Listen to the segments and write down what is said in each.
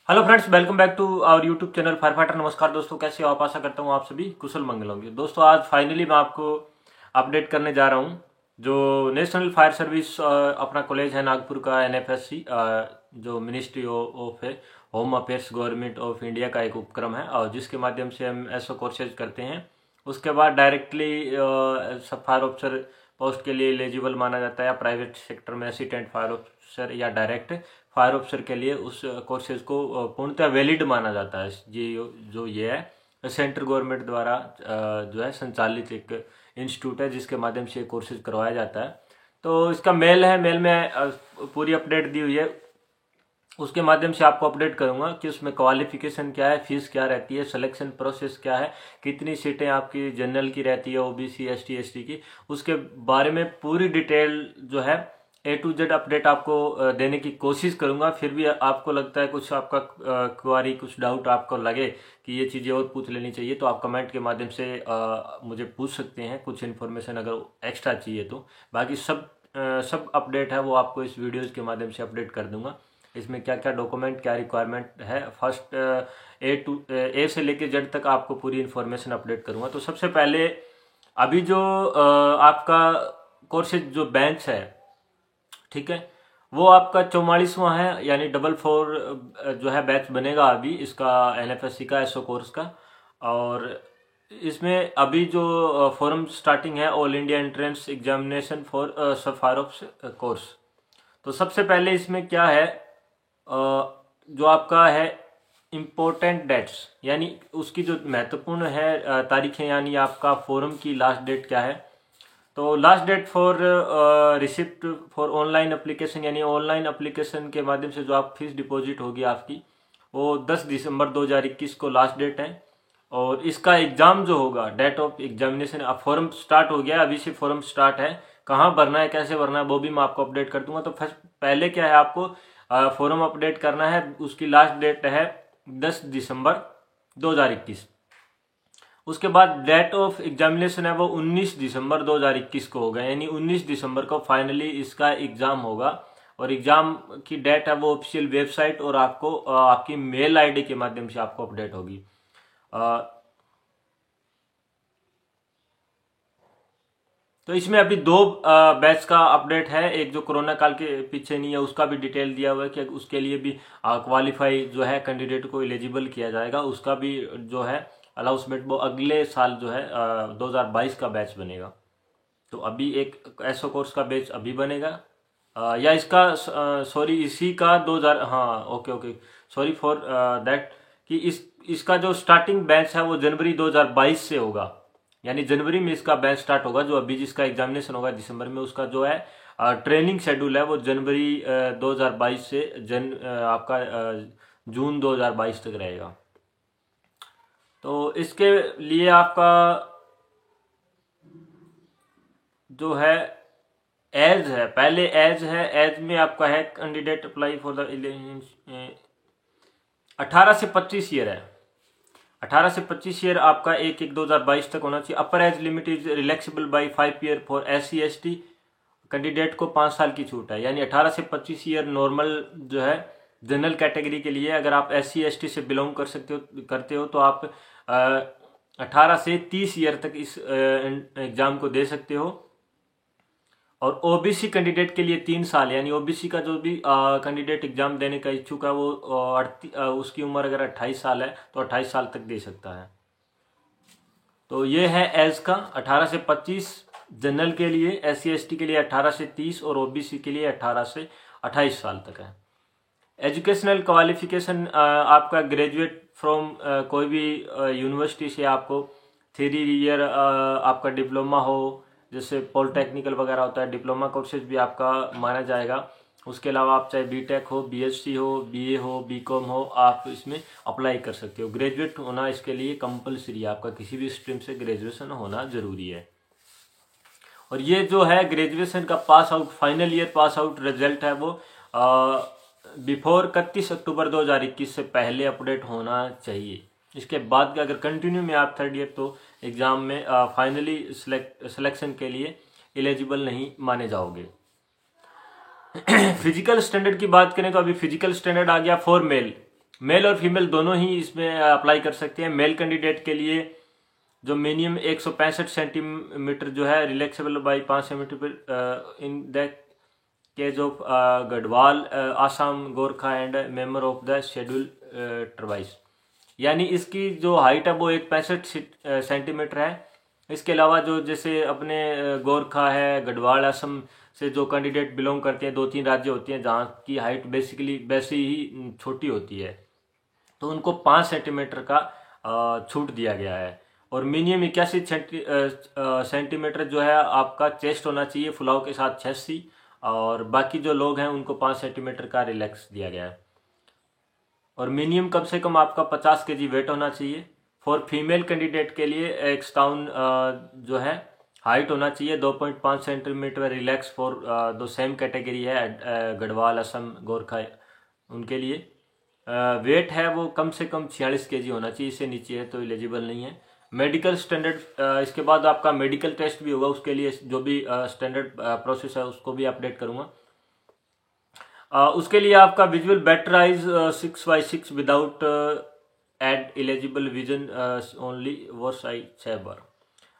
Hello friends, welcome back to our YouTube channel Fire Fighter. नमस्कार दोस्तों, कैसे हो आप? आशा करता हूँ आप सभी कुशल मंगल होंगे। दोस्तों, आज फाइनली मैं आपको अपडेट करने जा रहा हूँ। जो नेशनल फायर सर्विस अपना कॉलेज है नागपुर का, एनएफएससी, जो ministry of home affairs government of India का एक उपक्रम है, और जिसके माध्यम से हम एसओ कोर्सेज करते हैं। उसके बाद डायरेक्टली सब फायर ऑफिसर पोस्ट के लिए एलिजिबल माना जाता है, या प्राइवेट सेक्टर में असिस्टेंट फायर ऑफिसर या डायरेक्ट फायर ऑफिसर के लिए उस कोर्सेज को पूर्णतः वैलिड माना जाता है। ये जो ये है सेंट्रल गवर्नमेंट द्वारा जो है संचालित एक इंस्टीट्यूट है, जिसके माध्यम से कोर्सेज करवाया जाता है। तो इसका मेल है, मेल में पूरी अपडेट दी हुई है। उसके माध्यम से आपको अपडेट करूंगा कि उसमें क्वालिफिकेशन क्या है, फीस क्या रहती है, सिलेक्शन प्रोसेस क्या है, कितनी सीटें आपकी जनरल की रहती है, ओबीसी एसटी एसटी की, उसके बारे में पूरी डिटेल जो है ए टू जेड अपडेट आपको देने की कोशिश करूंगा। फिर भी आपको लगता है कुछ आपका क्वारी, कुछ डाउट आपको लगे कि ये चीज़ें और पूछ लेनी चाहिए, तो आप कमेंट के माध्यम से मुझे पूछ सकते हैं कुछ इन्फॉर्मेशन अगर एक्स्ट्रा चाहिए तो। बाकी सब अपडेट है वो आपको इस वीडियोज़ के माध्यम से अपडेट कर दूंगा। इसमें क्या क्या डॉक्यूमेंट, क्या रिक्वायरमेंट है, फर्स्ट ए से लेके जेड तक आपको पूरी इन्फॉर्मेशन अपडेट करूंगा। तो सबसे पहले अभी जो आपका कोर्सेज जो बेंच है, ठीक है, वो आपका 44वां है, यानी 444 जो है बैच बनेगा अभी इसका, एनएफएससी का, एसओ कोर्स का। और इसमें अभी जो फॉर्म स्टार्टिंग है, all India entrance examination for सब फायर ऑफिसर कोर्स। तो सबसे पहले इसमें क्या है, जो आपका है इम्पोर्टेंट डेट्स, यानी उसकी जो महत्वपूर्ण है तारीखें, यानी आपका फॉर्म की लास्ट डेट क्या है। तो last date for receipt for online application, यानी ऑनलाइन एप्लीकेशन के माध्यम से जो आप फीस डिपॉजिट होगी आपकी, वो 10 दिसंबर 2021 को लास्ट डेट है। और इसका एग्जाम जो होगा, डेट ऑफ एग्जामिनेशन, अब फॉर्म स्टार्ट हो गया, अभी से फॉर्म स्टार्ट है। कहाँ भरना है, कैसे भरना है, वो भी मैं आपको अपडेट कर दूंगा। तो फर्स्ट पहले क्या है, आपको फॉर्म अपडेट करना है। उसकी लास्ट डेट है 10 दिसंबर 2021। उसके बाद डेट ऑफ एग्जामिनेशन है वो 19 दिसंबर 2021 को होगा, यानी 19 दिसंबर को फाइनली इसका एग्जाम होगा। और एग्जाम की डेट है वो ऑफिशियल वेबसाइट और आपको आपकी मेल आईडी के माध्यम से आपको अपडेट होगी। तो इसमें अभी दो बैच का अपडेट है। एक जो कोरोना काल के पीछे नहीं है, उसका भी डिटेल दिया हुआ है कि उसके लिए भी क्वालिफाई जो है कैंडिडेट को एलिजिबल किया जाएगा। उसका भी जो है अलाउंसमेंट वो अगले साल जो है 2022 का बैच बनेगा। तो अभी एक एसओ कोर्स का बैच अभी बनेगा, या इसका सॉरी इसी का 2000, हाँ okay okay, sorry for that, कि इसका जो स्टार्टिंग बैच है वो जनवरी 2022 से होगा, यानी जनवरी में इसका बैच स्टार्ट होगा। जो अभी जिसका एग्जामिनेशन होगा दिसंबर में, उसका जो है ट्रेनिंग शेड्यूल है वो जनवरी 2022 से आपका जून 2022 तक रहेगा। तो इसके लिए आपका जो है एज है, पहले एज है, एज में आपका है कैंडिडेट अप्लाई फॉर द 18 से 25 ईयर है। 18 से 25 ईयर आपका 1/1/2022 तक होना चाहिए। अपर age limit is relaxable by 5 year for SC ST candidate को 5 साल की छूट है, यानी 18 से 25 ईयर नॉर्मल जो है जनरल कैटेगरी के लिए। अगर आप SC ST से बिलोंग करते हो तो आप 18 से 30 ईयर तक इस एग्जाम को दे सकते हो। और ओबीसी कैंडिडेट के लिए 3 साल, यानी ओबीसी का जो भी कैंडिडेट एग्जाम देने का इच्छुक है वो उसकी उम्र अगर 28 साल है तो 28 साल तक दे सकता है। तो ये है एज का 18 से 25 जनरल के लिए, SC ST के लिए 18 से 30 और ओबीसी के लिए 18 से 28 साल तक है। एजुकेशनल क्वालिफिकेशन आपका ग्रेजुएट फ्रॉम कोई भी यूनिवर्सिटी से, आपको 3 ईयर आपका डिप्लोमा हो, जैसे पॉलिटेक्निकल वगैरह होता है, डिप्लोमा कोर्सेज भी आपका माना जाएगा। उसके अलावा आप चाहे बीटेक हो, BSc हो, BA हो, BCom हो, आप इसमें अप्लाई कर सकते हो। ग्रेजुएट होना इसके लिए कंपलसरी है, आपका किसी भी स्ट्रीम से ग्रेजुएशन होना जरूरी है। और ये जो है ग्रेजुएशन का pass out, final year pass out result है वो बिफोर 31 अक्टूबर 2021 से पहले अपडेट होना चाहिए। इसके बाद अगर कंटिन्यू में आप थर्ड ईयर, तो एग्जाम में फाइनली सिलेक्शन के लिए एलिजिबल नहीं माने जाओगे। फिजिकल स्टैंडर्ड की बात करें तो अभी फिजिकल स्टैंडर्ड आ गया फॉर मेल। मेल और फीमेल दोनों ही इसमें अप्लाई कर सकते हैं। मेल कैंडिडेट के लिए जो मिनिमम 165 सेंटीमीटर जो है relaxable by 5 centimetre in the case of Garhwal Assam Gorkha and member of the schedule tribes, यानी इसकी जो हाइट है वो 165 सेंटीमीटर है। इसके अलावा जो जैसे अपने गोरखा है, गढ़वाल असम से जो कैंडिडेट बिलोंग करते हैं, 2-3 राज्य होते हैं जहाँ की हाइट बेसिकली वैसी ही छोटी होती है, तो उनको 5 सेंटीमीटर का छूट दिया गया है। और मिनिमम 81 सेंटीमीटर जो है आपका चेस्ट होना चाहिए फुलाव के साथ चेस्ट, और बाकी जो लोग हैं उनको 5 सेंटीमीटर का रिलैक्स दिया गया है। और मिनिमम कम से कम आपका 50 kg वेट होना चाहिए। फॉर फीमेल कैंडिडेट के लिए एक्सटाउन जो है हाइट होना चाहिए 2.5 सेंटीमीटर रिलैक्स फॉर दो सेम कैटेगरी है गढ़वाल असम गोरखा, उनके लिए वेट है वो कम से कम 46 kg होना चाहिए, इससे नीचे है तो एलिजिबल नहीं है। मेडिकल स्टैंडर्ड इसके बाद आपका मेडिकल टेस्ट भी होगा, उसके लिए जो भी स्टैंडर्ड प्रोसेस है उसको भी अपडेट करूंगा। उसके लिए आपका visual better eyes 6/6 without aid eligible vision only worse eye 6 बार,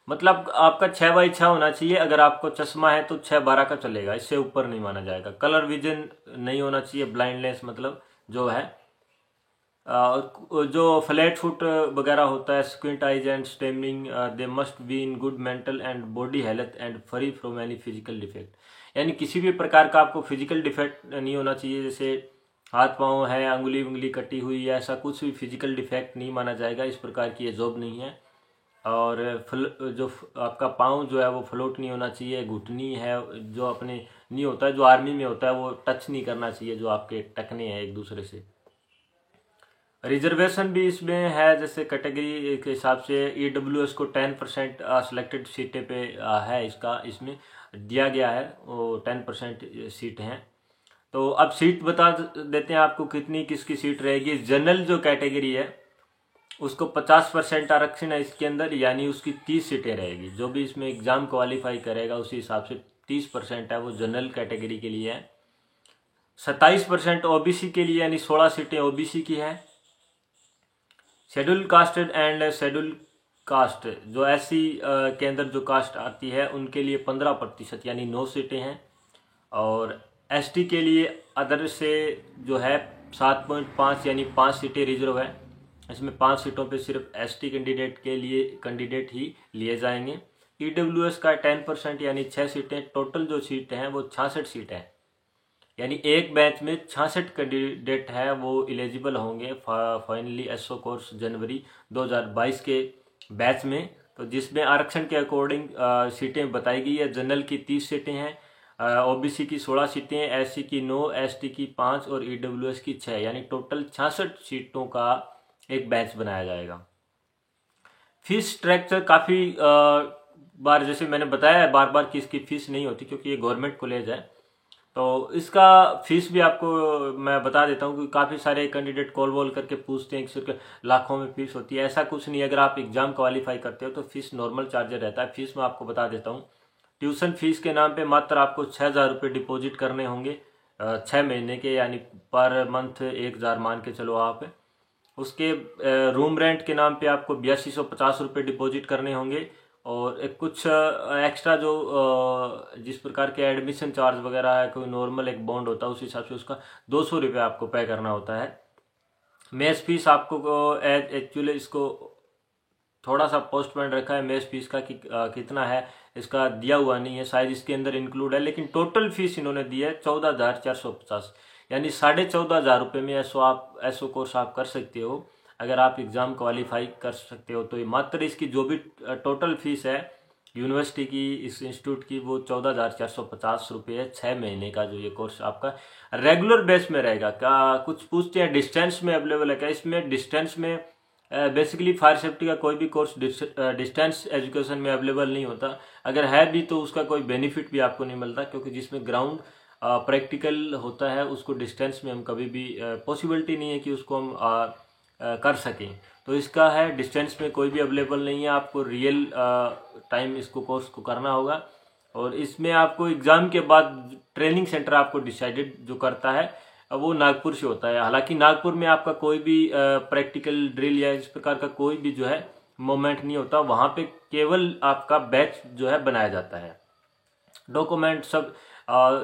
मतलब आपका 6/6 होना चाहिए। अगर आपको चश्मा है तो 6/12 का चलेगा, इससे ऊपर नहीं माना जाएगा। कलर विजन नहीं होना चाहिए, ब्लाइंडनेस मतलब जो है जो फ्लैट फुट वगैरह होता है, squint eyes and stemming, they must be in good mental and body health and free from any physical defect, यानी किसी भी प्रकार का आपको फिजिकल डिफेक्ट नहीं होना चाहिए, जैसे हाथ पांव है, अंगुली उंगली कटी हुई है, ऐसा कुछ भी फिजिकल डिफेक्ट नहीं माना जाएगा। इस प्रकार की ये जॉब नहीं है। और जो आपका पाँव जो है वो फ्लोट नहीं होना चाहिए, घुटनी है जो अपने नहीं होता है, जो आर्मी में होता है वो टच नहीं करना चाहिए, जो आपके टकने हैं एक दूसरे से। रिजर्वेशन भी इसमें है, जैसे कैटेगरी के हिसाब से EWS को 10% सिलेक्टेड सीटें पे है, इसमें दिया गया है, वो 10% सीट हैं। तो अब सीट बता देते हैं आपको कितनी किसकी सीट रहेगी। जनरल जो कैटेगरी है उसको 50% आरक्षण है इसके अंदर, यानी उसकी 30 सीटें रहेगी। जो भी इसमें एग्जाम क्वालिफाई करेगा उसी हिसाब से 30% है वो जनरल कैटेगरी के लिए है। 27% OBC के लिए, यानी 16 सीटें OBC की है। Schedule casted and schedule caste जो SC के अंदर जो कास्ट आती है उनके लिए 15% यानी 9 सीटें हैं। और ST के लिए अदर से जो है 7.5 यानी 5 सीटें रिजर्व है। इसमें 5 सीटों पे सिर्फ ST कैंडिडेट ही लिए जाएंगे। EWS का 10% यानी 6 सीटें, टोटल जो सीटें हैं वो 66 सीटें हैं, यानी एक बैच में 66 कैंडिडेट है वो एलिजिबल होंगे फाइनली SO कोर्स जनवरी 2022 के बैच में। तो जिसमें आरक्षण के अकॉर्डिंग सीटें बताई गई है। जनरल की 30 सीटें हैं, OBC की 16 सीटें, SC की 9, ST की 5 और EWS की 6, यानी टोटल 66 सीटों का एक बैच बनाया जाएगा। फीस स्ट्रक्चर काफ़ी बार जैसे मैंने बताया है बार बार कि इसकी फीस नहीं होती क्योंकि ये गवर्नमेंट कॉलेज है, तो इसका फीस भी आपको मैं बता देता हूँ कि काफ़ी सारे कैंडिडेट कॉल वॉल करके पूछते हैं कि सिर्फ लाखों में फीस होती है। ऐसा कुछ नहीं है। अगर आप एग्जाम क्वालिफाई करते हो तो फीस नॉर्मल चार्जर रहता है। फीस मैं आपको बता देता हूँ। ट्यूशन फीस के नाम पे मात्र आपको 6,000 रुपये डिपॉजिट करने होंगे 6 महीने के, यानी पर मंथ 1,000 मान के चलो आप। उसके रूम रेंट के नाम पे आपको 8250 रुपये डिपॉजिट करने होंगे। और एक कुछ एक्स्ट्रा जो जिस प्रकार के एडमिशन चार्ज वगैरह है, कोई नॉर्मल एक बॉन्ड होता है उस हिसाब से उसका 200 रुपये आपको पे करना होता है। मेस फीस आपको एक्चुअली इसको थोड़ा सा पोस्टपोन रखा है मेस फीस का कि कितना है इसका दिया हुआ नहीं है, शायद इसके अंदर इंक्लूड है, लेकिन टोटल फीस इन्होंने दी है 14,450, यानी 14,500 रुपये में एसओ कोर्स आप कर सकते हो। अगर आप एग्ज़ाम क्वालिफाई कर सकते हो तो ये मात्र इसकी जो भी टोटल फीस है यूनिवर्सिटी की, इस इंस्टीट्यूट की, वो 14,450 रुपये है 6 महीने का जो ये कोर्स आपका रेगुलर बेस में रहेगा। क्या कुछ पूछते हैं डिस्टेंस में अवेलेबल है क्या? इसमें डिस्टेंस में बेसिकली फायर सेफ्टी का कोई भी कोर्स डिस्टेंस एजुकेशन में अवेलेबल नहीं होता। अगर है भी तो उसका कोई बेनिफिट भी आपको नहीं मिलता, क्योंकि जिसमें ग्राउंड प्रैक्टिकल होता है उसको डिस्टेंस में हम कभी भी पॉसिबिलिटी नहीं है कि उसको हम कर सकें। तो इसका है डिस्टेंस में कोई भी अवेलेबल नहीं है, आपको रियल टाइम इसको कोर्स को करना होगा। और इसमें आपको एग्ज़ाम के बाद ट्रेनिंग सेंटर आपको डिसाइडेड जो करता है वो नागपुर से होता है। हालांकि नागपुर में आपका कोई भी प्रैक्टिकल ड्रिल या इस प्रकार का कोई भी जो है मोमेंट नहीं होता, वहाँ पे केवल आपका बैच जो है बनाया जाता है। डॉक्यूमेंट सब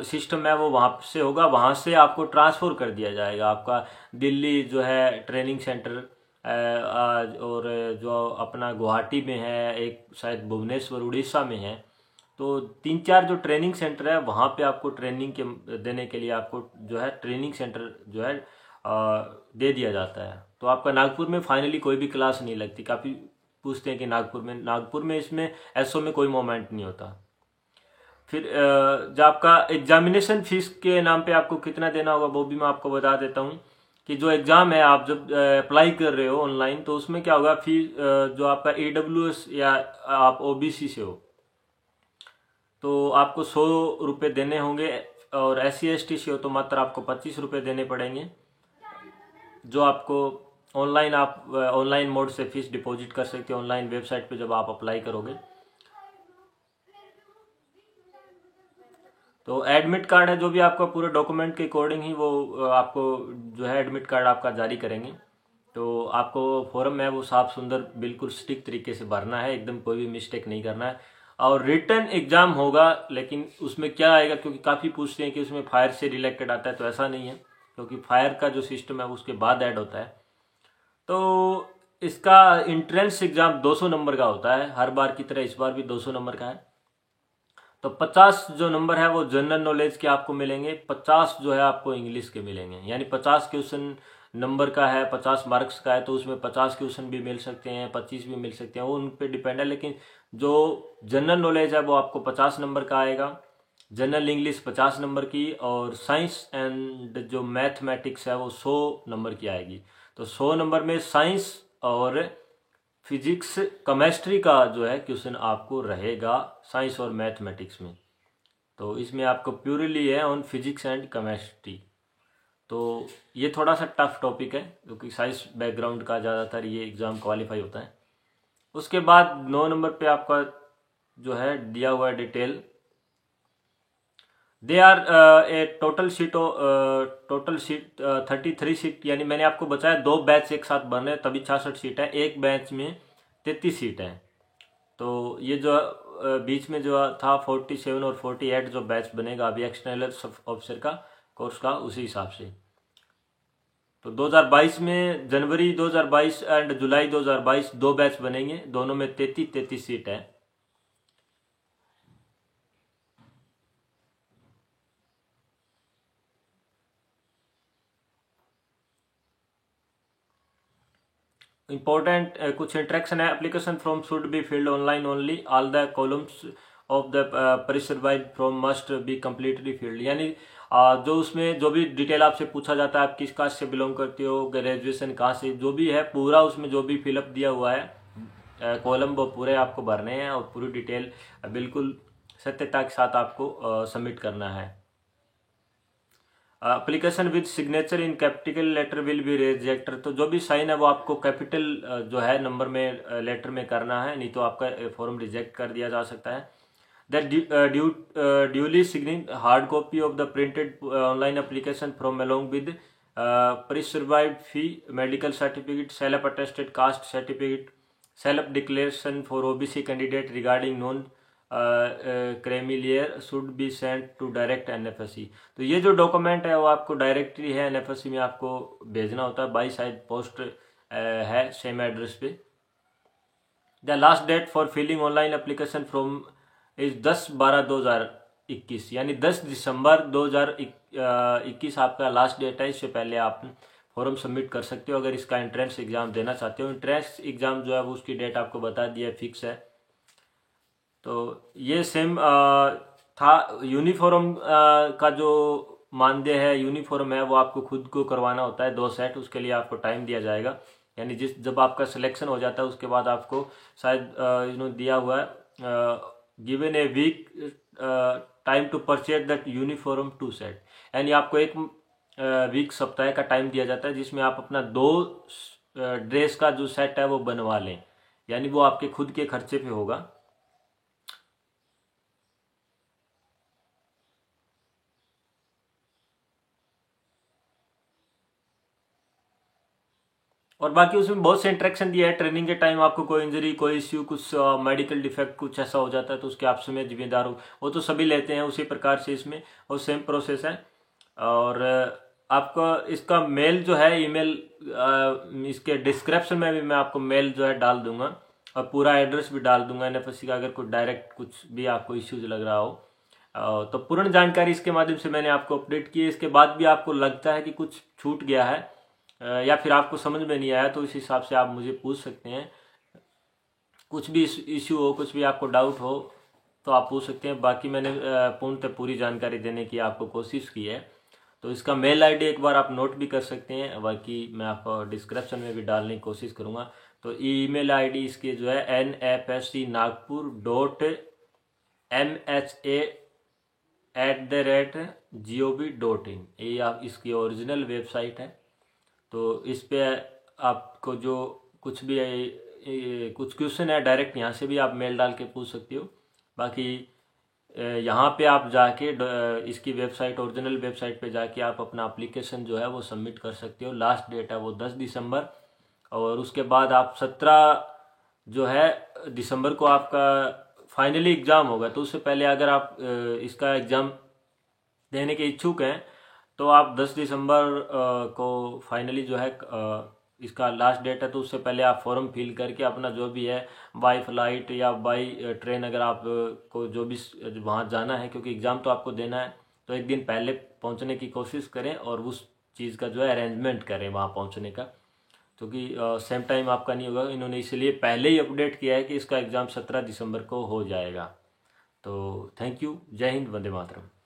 सिस्टम है वो वहाँ से होगा, वहाँ से आपको ट्रांसफ़र कर दिया जाएगा। आपका दिल्ली जो है ट्रेनिंग सेंटर, और जो अपना गुवाहाटी में है, एक शायद भुवनेश्वर उड़ीसा में है, तो 3-4 जो ट्रेनिंग सेंटर है वहाँ पे आपको ट्रेनिंग के देने के लिए आपको जो है ट्रेनिंग सेंटर जो है दे दिया जाता है। तो आपका नागपुर में फाइनली कोई भी क्लास नहीं लगती। काफ़ी पूछते हैं कि नागपुर में इसमें एसओ में कोई मोमेंट नहीं होता। फिर जो आपका एग्जामिनेशन फीस के नाम पे आपको कितना देना होगा वो भी मैं आपको बता देता हूँ। कि जो एग्ज़ाम है आप जब अप्लाई कर रहे हो ऑनलाइन, तो उसमें क्या होगा, फीस जो आपका AWS या आप OBC से हो तो आपको 100 रुपये देने होंगे, और SC ST से हो तो मात्र आपको 25 रुपये देने पड़ेंगे। जो आपको ऑनलाइन, आप ऑनलाइन मोड से फीस डिपॉजिट कर सकते हो ऑनलाइन वेबसाइट पे जब आप अप्लाई करोगे। तो एडमिट कार्ड है जो भी आपका पूरे डॉक्यूमेंट के अकॉर्डिंग ही वो आपको जो है एडमिट कार्ड आपका जारी करेंगे। तो आपको फॉर्म है वो साफ सुंदर बिल्कुल स्टिक तरीके से भरना है, एकदम कोई भी मिस्टेक नहीं करना है। और रिटन एग्जाम होगा, लेकिन उसमें क्या आएगा, क्योंकि काफ़ी पूछते हैं कि उसमें फायर से रिलेटेड आता है, तो ऐसा नहीं है, क्योंकि फायर का जो सिस्टम है उसके बाद ऐड होता है। तो इसका इंट्रेंस एग्जाम 200 नंबर का होता है, हर बार की तरह इस बार भी 200 नंबर का है। तो 50 जो नंबर है वो जनरल नॉलेज के आपको मिलेंगे, 50 जो है आपको इंग्लिश के मिलेंगे। यानी 50 क्वेश्चन नंबर का है, 50 मार्क्स का है, तो उसमें 50 क्वेश्चन भी मिल सकते हैं, 25 भी मिल सकते हैं, वो उन पे डिपेंड है। लेकिन जो जनरल नॉलेज है वो आपको 50 नंबर का आएगा, जनरल इंग्लिश 50 नंबर की, और साइंस एंड जो मैथमेटिक्स है वो 100 नंबर की आएगी। तो 100 नंबर में साइंस और फिजिक्स केमिस्ट्री का जो है क्वेश्चन आपको रहेगा साइंस और मैथमेटिक्स में। तो इसमें आपको प्योरली है ऑन फिजिक्स एंड केमिस्ट्री। तो ये थोड़ा सा टफ टॉपिक है, क्योंकि साइंस बैकग्राउंड का ज़्यादातर ये एग्ज़ाम क्वालिफाई होता है। उसके बाद 9 नंबर पे आपका जो है दिया हुआ है detail, there are a total seat 33 seat. यानी मैंने आपको बताया 2 बैच एक साथ बन रहे हैं, तभी 66 सीट है, एक बैच में 33 सीट है। तो ये जो बीच में जो था 47 और 48 जो बैच बनेगा अभी एक्सटर्नल ऑफिसर का कोर्स का, उसी हिसाब से। तो 2022 में, जनवरी 2022 एंड जुलाई 2022 2 बैच बनेंगे, दोनों में 33 सीट है। इंपॉर्टेंट कुछ इंट्रैक्शन है। Application form should be filled online only, all the columns of the prescribed form must be completely field. यानी जो उसमें जो भी डिटेल आपसे पूछा जाता है, आप किस कास्ट से बिलोंग करते हो, ग्रेजुएशन कहाँ से, जो भी है पूरा उसमें जो भी फिलअप दिया हुआ है कॉलम, वो पूरे आपको भरने हैं, और पूरी डिटेल बिल्कुल सत्यता के साथ आपको सबमिट करना है। Application with signature in capital letter will be rejected. तो जो भी साइन है वो आपको कैपिटल जो है नंबर में लेटर में करना है, नहीं तो आपका फॉर्म रिजेक्ट कर दिया जा सकता है। That duly signing hard copy of the printed online application from along with prescribed fee, medical certificate, self attested caste certificate, self declaration for OBC candidate regarding non creamy layer should be sent to direct NFSC। तो ये जो document है वो आपको directly है NFSC में आपको भेजना होता है, बाई साइड पोस्ट है सेम एड्रेस पे। The last date for filling online application from is 10/12/2021, यानी 10 दिसंबर 2021 आपका लास्ट डेट है। इससे पहले आप फॉर्म सबमिट कर सकते हो अगर इसका एंट्रेंस एग्जाम देना चाहते हो। एंट्रेंस एग्जाम जो है वो उसकी डेट आपको बता दिया है, फिक्स है। तो ये सेम था। यूनिफॉर्म का जो मानदेय है, यूनिफॉर्म है वो आपको खुद को करवाना होता है 2 सेट, उसके लिए आपको टाइम दिया जाएगा। यानी जब आपका सिलेक्शन हो जाता है उसके बाद आपको शायद दिया हुआ है given a week time to purchase that uniform 2 set. यानी आपको एक वीक सप्ताह का टाइम दिया जाता है जिसमें आप अपना 2 ड्रेस का जो सेट है वो बनवा लें, यानी वो आपके खुद के खर्चे पे होगा। और बाकी उसमें बहुत से इंटरेक्शन दिया है। ट्रेनिंग के टाइम आपको कोई इंजरी, कोई इश्यू, कुछ मेडिकल डिफेक्ट कुछ ऐसा हो जाता है तो उसके आप में जिम्मेदार हो, वो तो सभी लेते हैं उसी प्रकार से इसमें, और सेम प्रोसेस है। और आपका इसका मेल जो है, ईमेल इसके डिस्क्रिप्शन में भी मैं आपको मेल जो है डाल दूंगा, और पूरा एड्रेस भी डाल दूंगा एनएफएससी का, अगर कोई डायरेक्ट कुछ भी आपको इश्यूज लग रहा हो। तो पूर्ण जानकारी इसके माध्यम से मैंने आपको अपडेट की है। इसके बाद भी आपको लगता है कि कुछ छूट गया है या फिर आपको समझ में नहीं आया, तो इस हिसाब से आप मुझे पूछ सकते हैं। कुछ भी इश्यू हो, कुछ भी आपको डाउट हो तो आप पूछ सकते हैं। बाकी मैंने पूर्णतः पूरी जानकारी देने की आपको कोशिश की है। तो इसका मेल आईडी एक बार आप नोट भी कर सकते हैं, बाकी मैं आपको डिस्क्रिप्शन में भी डालने की कोशिश करूँगा। तो ईमेल आईडी इसकी जो है nfscnagpur.mha@gov.in, ये आप इसकी ओरिजिनल वेबसाइट है। तो इस पे आपको जो कुछ भी कुछ क्वेश्चन है डायरेक्ट यहाँ से भी आप मेल डाल के पूछ सकते हो। बाकी यहाँ पे आप जाके इसकी वेबसाइट, ओरिजिनल वेबसाइट पे जाके आप अपना एप्लीकेशन जो है वो सबमिट कर सकते हो। लास्ट डेट है वो 10 दिसंबर, और उसके बाद आप 17 जो है दिसंबर को आपका फाइनली एग्ज़ाम होगा। तो उससे पहले अगर आप इसका एग्ज़ाम देने के इच्छुक हैं तो आप 10 दिसंबर को फाइनली जो है इसका लास्ट डेट है, तो उससे पहले आप फॉर्म फिल करके अपना जो भी है बाई फ्लाइट या बाई ट्रेन, अगर आप को जो भी वहाँ जाना है, क्योंकि एग्ज़ाम तो आपको देना है, तो एक दिन पहले पहुँचने की कोशिश करें और उस चीज़ का जो है अरेंजमेंट करें वहाँ पहुँचने का, क्योंकि सेम टाइम आपका नहीं होगा। इन्होंने इसलिए पहले ही अपडेट किया है कि इसका एग्ज़ाम 17 दिसंबर को हो जाएगा। तो थैंक यू, जय हिंद, वंदे मातरम।